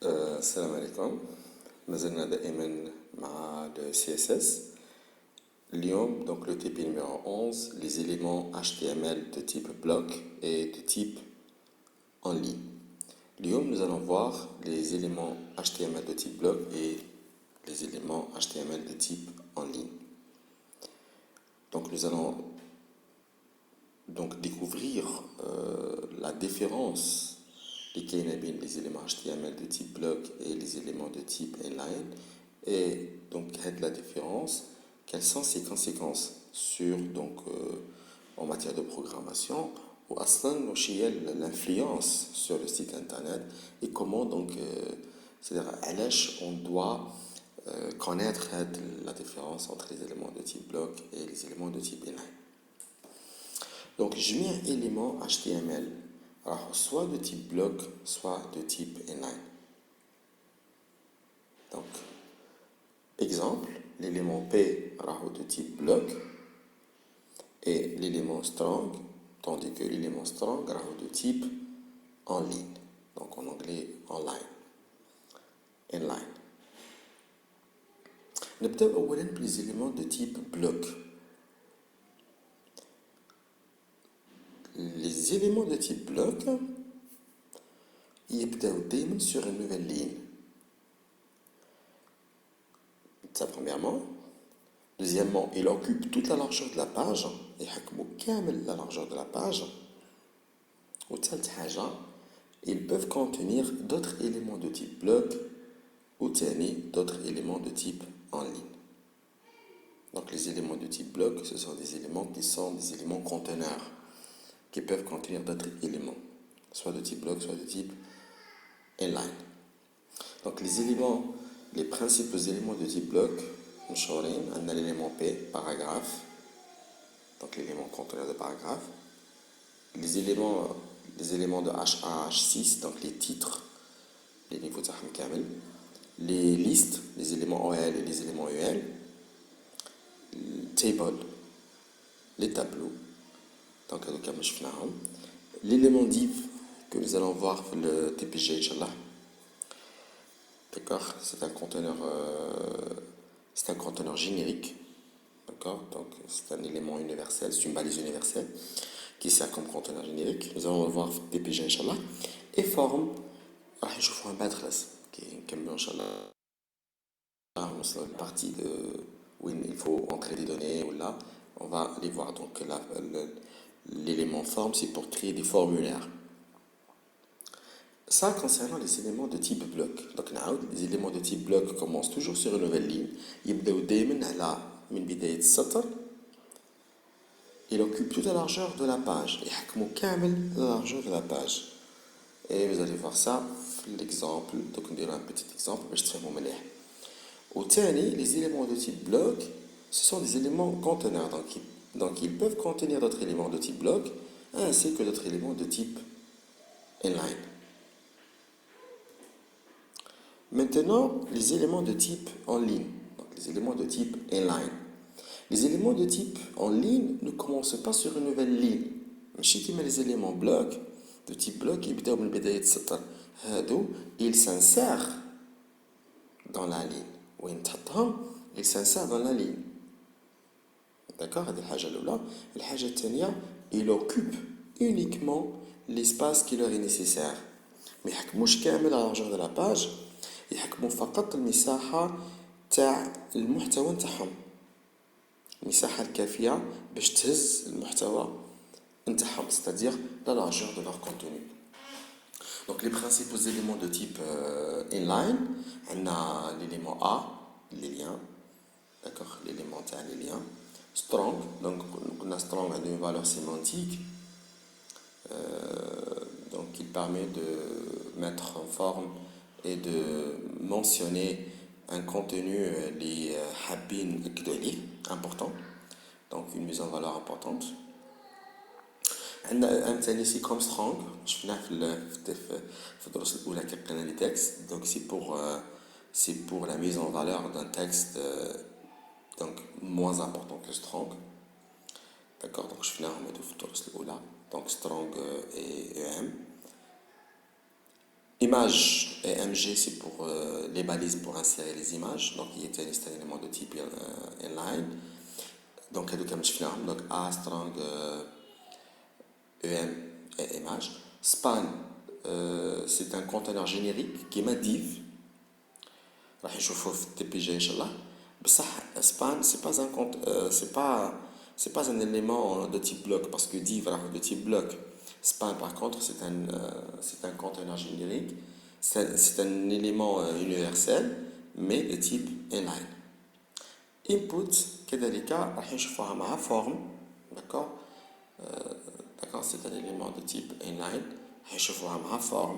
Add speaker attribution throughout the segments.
Speaker 1: السلام عليكم. ما زلنا دائما مع le CSS. اليوم donc le type numéro 11, les éléments HTML de type bloc et de type en ligne. اليوم nous allons voir les éléments HTML de type bloc et les éléments HTML de type en ligne. Donc nous allons donc découvrir la différence les éléments HTML de type bloc et les éléments de type inline. Et donc, la différence, quelles sont ses conséquences sur, en matière de programmation, ou l'influence sur le site internet, et comment donc, c'est-à-dire à l'âge, on doit connaître la différence entre les éléments de type bloc et les éléments de type inline. Donc, je mets un élément HTML, alors soit de type bloc, soit de type inline. Donc, exemple, l'élément P de type bloc et l'élément strong, tandis que l'élément strong de type en ligne. Donc, en anglais, online, inline. نبدأ أولا les éléments de type bloc. Les éléments de type bloc, يبدأوا دايما sur une nouvelle ligne. Ça, premièrement. Deuxièmement, il occupe toute la largeur de la page. Et la largeur de la page. Ou ils peuvent contenir d'autres éléments de type bloc ou d'autres éléments de type en ligne. Donc les éléments de type bloc, ce sont des éléments qui sont des éléments conteneurs qui peuvent contenir d'autres éléments, soit de type bloc, soit de type inline. Donc les principaux éléments de type bloc, on a l'élément P, paragraphe, donc l'élément conteneur de paragraphe, les éléments de H1 à H6, donc les titres, les niveaux de kamel, les listes, les éléments OL et les éléments EL, table, les tableaux, donc l'élément div que nous allons voir dans le TPG, Inch'Allah. D'accord, c'est un conteneur générique. D'accord, donc c'est un élément universel, c'est une balise universelle qui sert comme conteneur générique. Nous allons voir DPG, Inch'Allah. Et forme, je vous un badress qui est Inch'Allah. C'est une partie où il faut entrer des données ou là, on va aller voir. Donc l'élément forme, c'est pour créer des formulaires. Ça, concernant les éléments de type bloc. Donc, les éléments de type bloc commencent toujours sur une nouvelle ligne. Il occupe toute la largeur de la page. La largeur de la page. Et vous allez voir ça, l'exemple. Donc, on dirait un petit exemple. Les éléments de type bloc, ce sont des éléments conteneurs. Donc, ils peuvent contenir d'autres éléments de type bloc, ainsi que d'autres éléments de type inline. Maintenant, les éléments de type en ligne, donc les éléments de type inline. Les éléments de type en ligne ne commencent pas sur une nouvelle ligne. Les éléments bloc, de type bloc, ils s'insèrent dans la ligne. Ils s'insèrent dans la ligne. D'accord? Il occupe uniquement l'espace qui leur est nécessaire. Mais la largeur de la page, يحكموا فقط المساحة تاع المحتوى نتاعهم المساحة الكافية باش تهز المحتوى نتاعهم c'est-à-dire la largeur de leur contenu. Donc les principaux éléments de type inline, on a l'élément A, les liens, d'accord, l'élément تاع les liens, strong, donc on a strong a une valeur sémantique, donc il permet de mettre en forme et de mentionner un contenu les habin important, donc une mise en valeur importante. Un c'est comme strong, je les textes, donc c'est pour la mise en valeur d'un texte donc moins important que strong. D'accord, donc je finis donc strong et EM. Image et MG, c'est pour les balises pour insérer les images. Donc, il était un élément de type inline. Donc, donc A, strong, EM et image. Span, c'est un conteneur générique qui est ma div. راح نشوفوه في التي بي جي ان شاء الله. بصح span c'est pas un compte c'est pas un élément de type bloc parce que div راح de type bloc. Span par contre c'est un conteneur générique. C'est un élément universel mais de type inline. Input كذلك راح نشوفوها مع form. D'accord. D'accord, c'est un élément de type inline. راح نشوفوها مع form.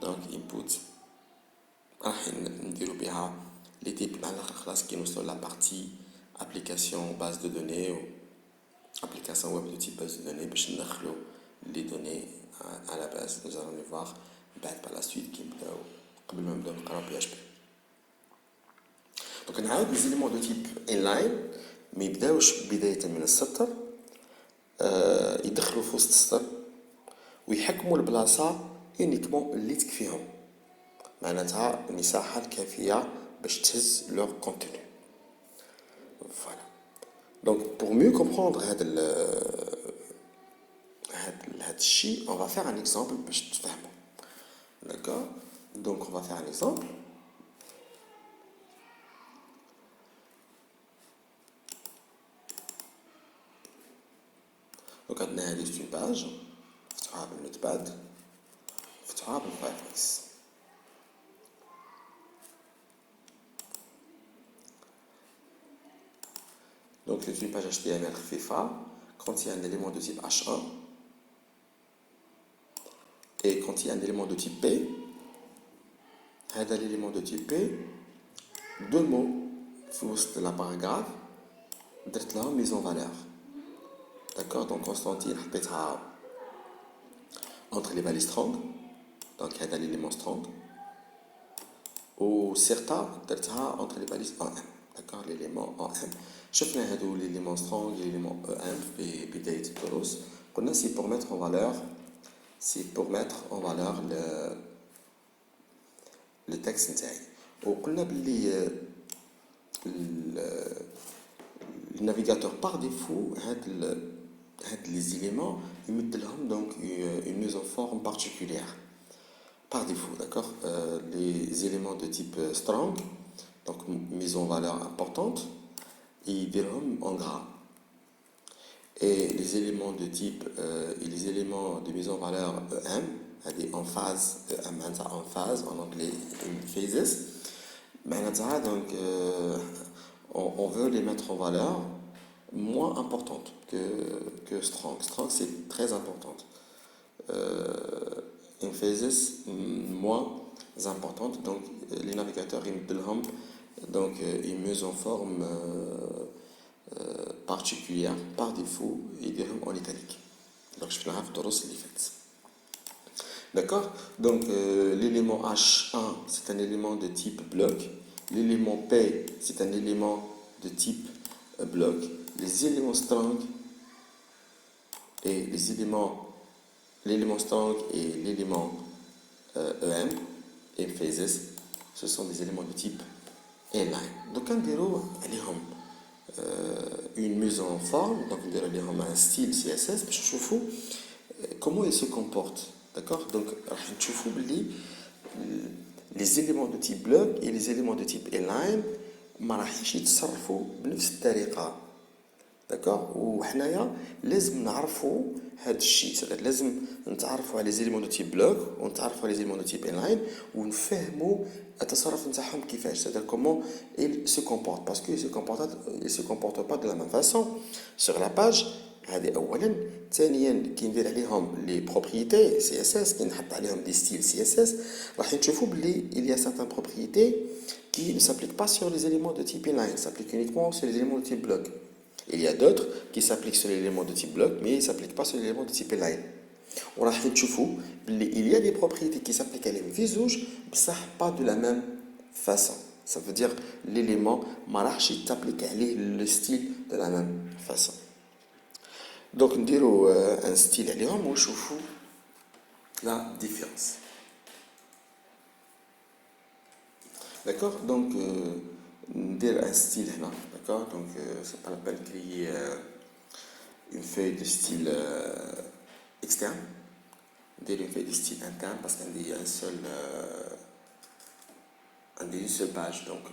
Speaker 1: Donc input راح نديرو بها لي تيب مع الاخر خلاص كي نوصلو لا بارتي ابليكاسيون باز دو دوني و ابليكاسيون ويب دو تيب باز دو دوني باش ندخلو لي دوني à la base. Nous allons les voir بعد par la suite كي نبداو قبل ما نبداو نقراو بي اش بي. دونك نعاود لي زيليمون دو تيب انلاين ما يبداوش بداية من السطر، يدخلوا في وسط السطر ويحكموا البلاصة يونيكمون اللي تكفيهم، معناتها المساحة الكافية باش تهز لور كونتوني. Voilà. Donc pour mieux comprendre هاد الشيء on va faire un exemple باش تفهموا. D'accord. Donc on va faire un exemple. Donc عندنا هذه une page نفتحوها بالنوتباد نفتحوها بالفايرفوكس. Donc c'est une page HTML FIFA contient un élément de type H1 et contient un élément de type P. هذا l'élément de type P deux mots في وسط la paragraphe درت لهم mise en valeur. D'accord. Donc Constantine حطيتها entre les balises strong. Donc هذا l'élément strong. و Certa درتها entre les balises AM. D'accord. L'élément AM. شفنا هادو l'élément strong et l'élément EM في بداية الدروس. قلنا c'est pour mettre en valeur le texte نتاعي. وقلنا باللي le navigateur par défaut les éléments يمدلهم donc une mise en forme particulière par défaut. D'accord. Les éléments de type strong donc mise en valeur importante يديرهم en gras et les éléments de type et les éléments de mise en valeur EM en phase en phase en anglais phases معناتها donc on veut les mettre en valeur moins importante que strong. Strong c'est très importante. In phases moins importante. Donc les navigateurs ils mettent donc une mise en forme particulière par défaut يديرهم en italique. Donc je vais faire الدروس اللي فاتت. D'accord. Donc l'élément H1 c'est un élément de type bloc. L'élément P c'est un élément de type bloc. Les éléments strong et l'élément strong et l'élément EM et phases ce sont des éléments de type inline. Donc on dirait عليهم une mise en forme. Donc on dirait عليهم un style CSS باش نشوفوا comment il se comporte. D'accord. Donc راح نشوفوا باللي les éléments de type bloc et les éléments de type inline ما راحش يتصرفوا بنفس الطريقه. داكوغ. وحنايا لازم نعرفوا هذا الشيء. سيتادير لازم نتعرفوا على لي زيليمون دو تيب بلوك ونتعرفوا على لي زيليمون دو تيب انلاين ونفهموا التصرف نتاعهم كيفاش. سيتادير كومون il se comporte parce que il se comporte pas de la même façon sur la page. هذه اولا. ثانيا كي ندير عليهم لي بروبريتي سي اس اس كي نحط عليهم دي ستيل سي اس اس راح نشوفوا بلي il y a certaines propriétés qui ne s'appliquent pas sur les éléments de type inline, s'appliquent uniquement sur les éléments de type bloc. Il y a d'autres qui s'appliquent sur les éléments de type bloc, mais ils ne s'appliquent pas sur les éléments de type inline. On va voir il y a des propriétés qui s'appliquent à l'élément, mais pas de la même façon. Ça veut dire l'élément ne s'applique à le style de la même façon. Donc, on dirait un style à l'élément, on va voir la différence. D'accord? Donc, ندير un style هنا. D'accord? Donc, c'est pas la peine de créer une feuille de style externe. ندير une feuille de style interne parce qu'on a une seule page. Donc,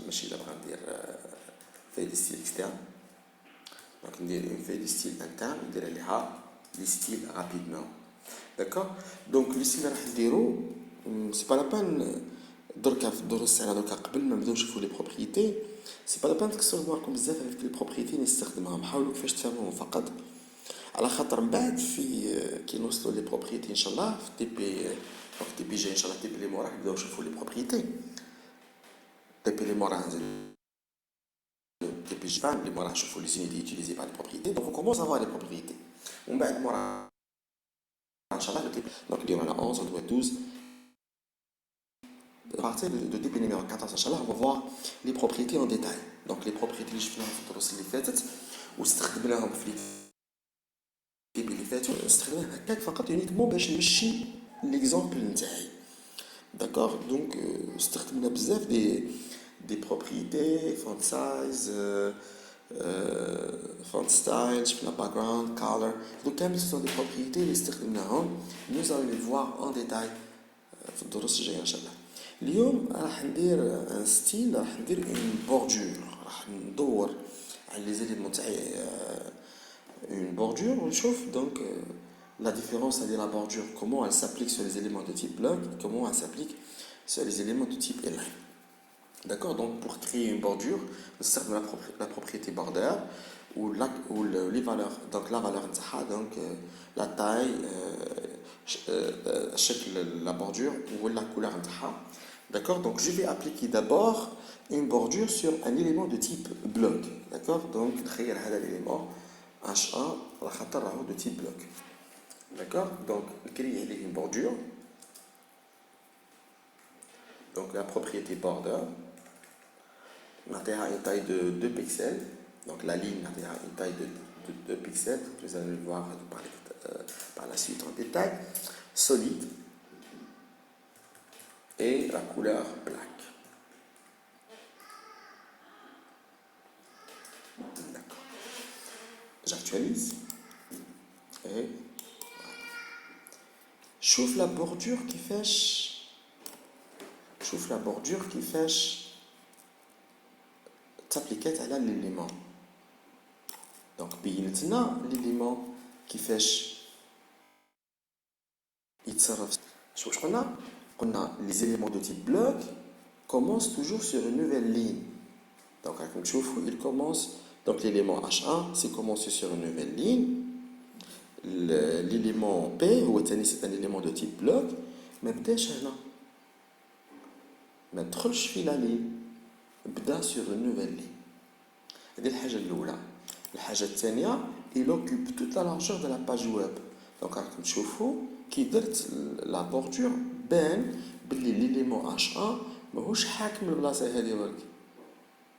Speaker 1: ماشي دابا غندير feuille de style externe. Donc, ندير une feuille de style interne ندير عليها les styles rapidement. D'accord? Donc, le style اللي راح نديرو c'est pas la peine دركا في الدروس تاعنا دركا قبل ما نبداو نشوفو لي بروبريتي سي با لا بان تكسروا دماغكم بزاف على لي بروبريتي اللي نستخدمهم حاولوا كيفاش تفهموهم فقط على خاطر من بعد في كي نوصلوا لي بروبريتي ان شاء الله في تي بي في تي بي جاي ان شاء الله تي بي لي مورا نبداو نشوفوا لي بروبريتي تي بي لي مورا تي بي جبان لي مورا نشوفوا لي زونيتي يوتيليزي بار لي بروبريتي دونك on commence à voir les propriétés ومن بعد مورا ان شاء الله donc اليوم على 11 on doit 12 à partir de DP numéro 14 inchallah on va voir les propriétés en détail donc les propriétés اللي شفناهم في الدروس اللي فاتت واستخدمناهم في التيب اللي فاتوا استخدمناهم هكاك فقط يونيكمون باش نمشي ليكزامبل نتاعي داكوغ دونك استخدمنا بزاف دي بروبريتي فونت سايز فونت ستايل شفنا باك جراوند كولر دونك كامل سون دي بروبريتي اللي استخدمناهم nous allons les voir en détail في الدروس الجايه ان شاء الله اليوم راح ندير ان ستيل راح ندير اون بوردور راح ندور على لي زيليمون تاعي une bordure ونشوف donc la différence entre la bordure comment elle s'applique sur les éléments de type bloc comment elle s'applique sur les éléments de type inline. D'accord, donc pour créer une bordure on sert de la propriété border ou les valeurs donc la valeur donc la taille la bordure ou la couleur d'accord, donc je vais appliquer d'abord une bordure sur un élément de type bloc d'accord, donc créer l'élément H1 de type bloc d'accord, donc créer une bordure donc la propriété border une taille de 2 pixels donc la ligne a une taille de 2 pixels vous allez le voir par la suite en détail solide et la couleur black. D'accord. J'actualise. Et chauffe la bordure qui fâche. Chauffe la bordure qui fâche. T'appliquer à l'élément. Donc, maintenant, l'élément qui fâche. Il s'arrête. On a les éléments de type bloc commencent toujours sur une nouvelle ligne. Donc, comme tu vois, il commence. Donc, l'élément H1, c'est commencé sur une nouvelle ligne. L'élément P, c'est un élément de type bloc. Mais peut-être là. Mais trop je la ligne. بدأ sur une nouvelle ligne. هذه الحاجة الأولى. الحاجة الثانية, il occupe toute la largeur de la page web. Donc, comme tu vois, كي درت la bordure بان باللي l'élément H1 ماهوش حاكم البلاصة هذه برك.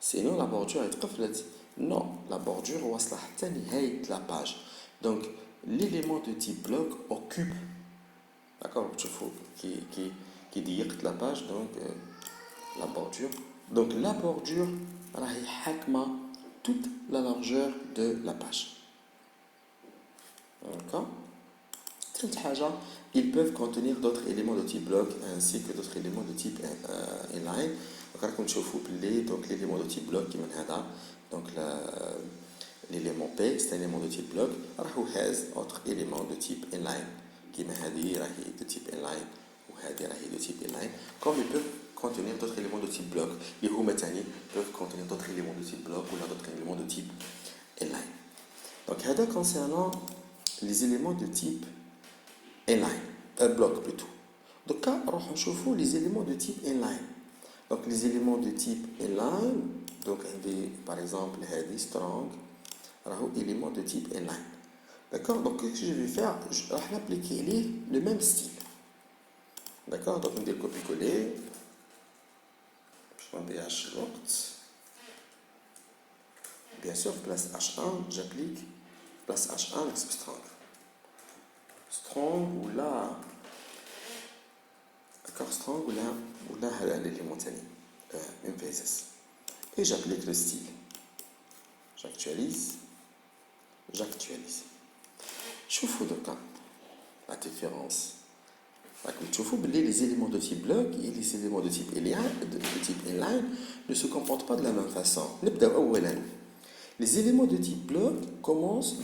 Speaker 1: Sinon la bordure est قفلت. Non, la bordure واصلة حتى نهاية la page. Donc l'élément de type bloc occupe. D'accord, tu vois qui dit la page donc la bordure. Donc la bordure راهي حاكمة toute la largeur de la page. D'accord. Ils peuvent contenir d'autres éléments de type bloc ainsi que d'autres éléments de type inline. Donc l'élément de type bloc qui donc l'élément P c'est un élément de type bloc. راهو has autre élément de type inline qui est de type inline ou de type inline. Comme ils peuvent contenir d'autres éléments de type bloc. Les roues peuvent contenir d'autres éléments de type bloc ou d'autres éléments de type inline. Donc concernant les éléments de type inline, bloc plutôt. Donc là, on va les éléments de type inline. Donc les éléments de type inline, donc par exemple, heavy, strong, éléments de type inline. D'accord. Donc ce que je vais faire, je vais appliquer le même style. D'accord. Donc on va copier-coller. Je vais H locked. Bien sûr, place H1, j'applique place H1, c'est strong. Strong ou là. d'accord, strong ou là l'élément tani, même phases. Et j'applique le style. J'actualise. شوفوا دركا la différence. Comme tu vois, les éléments de type bloc et les éléments de type inline ne se comportent pas de la même façon. Les éléments de type bloc commencent,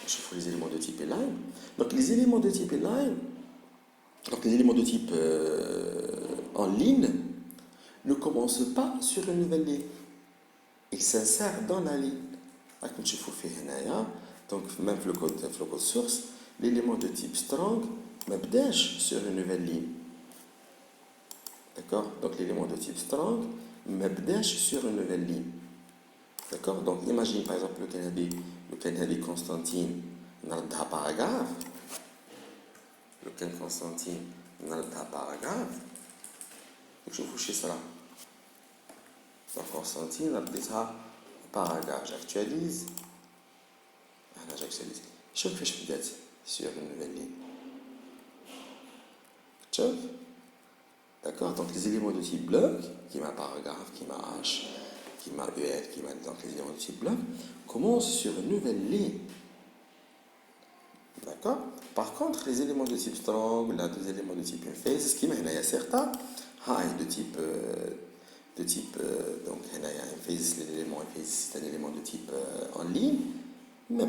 Speaker 1: je fais les éléments de type inline. Donc les éléments de type inline, donc les éléments de type en ligne, ne commencent pas sur une nouvelle ligne. Ils s'insèrent dans la ligne. Comme tu vois, donc même le code source, l'élément de type strong ne sur une nouvelle ligne. D'accord? Donc l'élément de type strong ne sur une nouvelle ligne. D'accord? Donc imagine par exemple le Canadi Constantine dans le paragraphe. Le Canadi Constantine dans le paragraphe. Je vous chez ça. Donc Constantine a dit ça paragraphe. J'actualise. J'actualise. Je fais sur une nouvelle ligne. Check. D'accord? Donc les éléments de type bloc, qui m'a paragraphe, qui m'a H, qui m'a EL, qui m'a donc les éléments de type bloc, commencent sur une nouvelle ligne. D'accord? Par contre, les éléments de type strong, là, des éléments de type phase, ce qui m'a il y a certains high de type donc il y a un phase, l'élément phase, c'est un élément de type en ligne, mais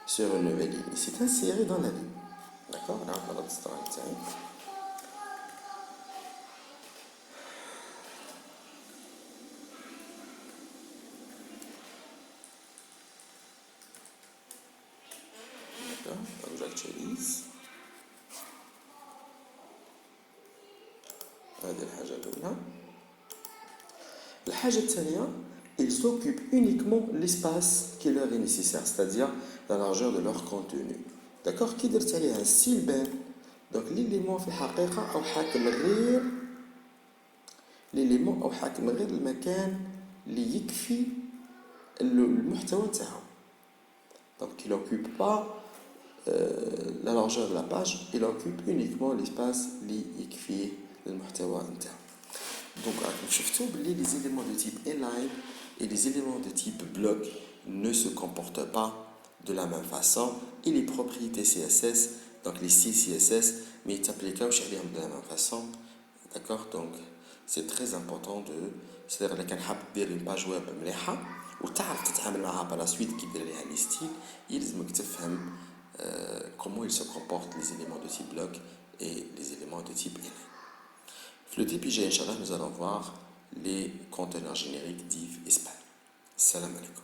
Speaker 1: sur une nouvelle ligne. C'est inséré dans la ligne. D'accord? Là, on va notre strong, tiens. Donc j'actualise. هذه الحاجة الأولى. الحاجة الثانية, ils occupent uniquement l'espace qui leur est nécessaire, c'est-à-dire la largeur de leur contenu. D'accord? كي درت عليها style بان, donc l'élément في الحقيقة أو حاكم غير l'élément أو حاكم غير المكان اللي يكفي المحتوى تاعو. Donc il n'occupe pas la largeur de la page, il occupe uniquement l'espace اللي يكفي المحتوى نتاعو. Donc, comme vous les éléments de type inline et les éléments de type bloc ne se comportent pas de la même façon. Et les propriétés CSS, donc les styles CSS, mais ils s'appliquent de la même façon. D'accord? Donc, c'est très important de. C'est-à-dire que quand tu as une page web, ou tu as par la suite qui est les styles, ils comprennent comment ils se comportent les éléments de type bloc et les éléments de type inline. Le TPG, Inch'Allah, nous allons voir les conteneurs génériques div et span. Salam alaikum.